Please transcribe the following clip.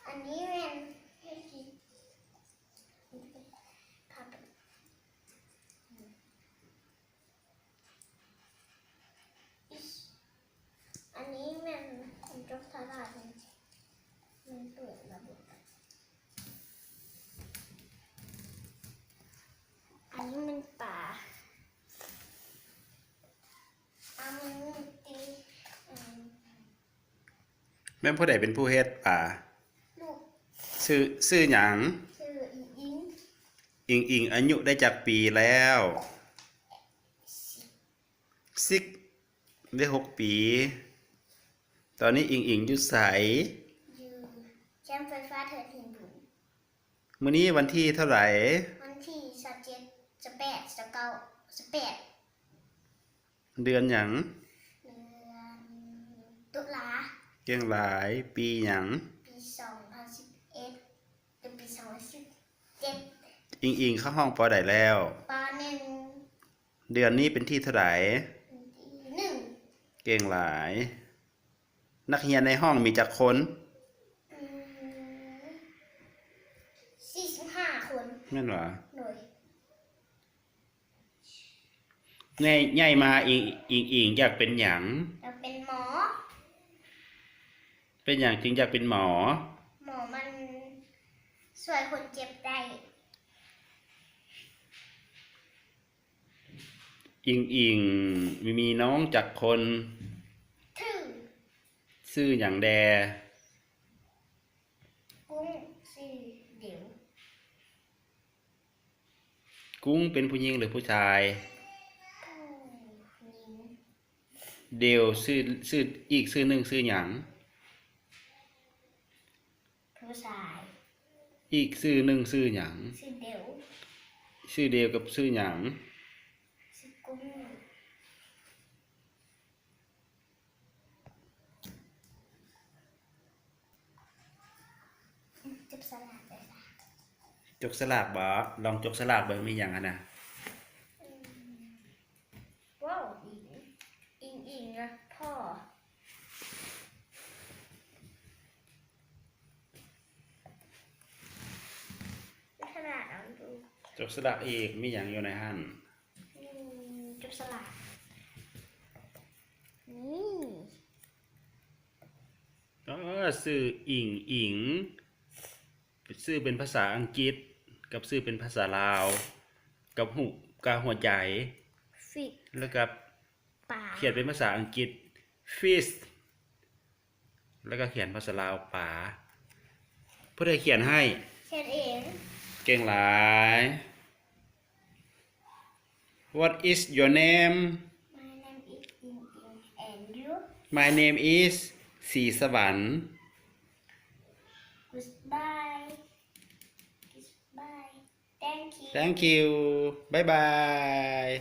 อันนี้เป็นให้กินอันนี้มันจกตลาดมันเปิดระบบอันนี้มันป่าอันนี้ตี แม่ผู้ใดเป็นผู้เฮ็ดป่า ลูก ชื่อหยัง ชื่ออิง อิงอายุได้จากปีแล้วซิกได้6 ปี ตอนนี้อิงอยู่ไส อยู่แคมป์ไฟฟ้าเถิดเทิงบุญ มื้อนี้วันที่เท่าไหร่ วันที่27 28 29 28เดือนหยัง เดือนตุลา เกี่ยงหลายปีหยัง ปี2011หรือปี2017อิงเข้าห้องปอใดแล้ว ปหนึ่ง เดือนนี้เป็นที่เท่าไหร่ หนึ่ง เก่งหลาย นักเรียนในห้องมีจักคน 45 คน แม่นหรอ หน่วย ใหญ่มาอิงอยากเป็นหยัง เราเป็นหมอ เป็นหยังจึงอยากเป็นหมอ หมอมันช่วยคนเจ็บได้ อิงมีน้องจักคน ถือ ชื่อหยังแด กุ้งสี่เดี๋ยว กุ้งเป็นผู้หญิงหรือผู้ชาย ผู้หญิง เดียวชื่ออีกชื่อหนึ่งชื่อหยัง ผู้ชาย อีกชื่อหนึ่งชื่อหยัง สี่เดี๋ยว ชื่อเดียวกับชื่อหยัง สี่กุ้งจับสลัดเลยค่ะ จกสลากบ่ลองจกสลากเบิ่งมีหยังอะนะ ว้าวอิงนะพ่อขนาดเอาดู จกสลากอีกมีหยังอยู่ในหั่น จับสลัดนี่ ชื่ออิงชื่อเป็นภาษาอังกฤษกับชื่อเป็นภาษาลาวกับหัวใจ ฟิก แล้วกับ ป่า เขียนเป็นภาษาอังกฤษ fish แล้วก็เขียนภาษาลาวป๋าผู้ใดเขียนให้ เขียนเอง เก่งหลาย What is your name My name is Ying and you My name is ศรีสวรรค์ goodbye goodbye thank you Thank you Bye bye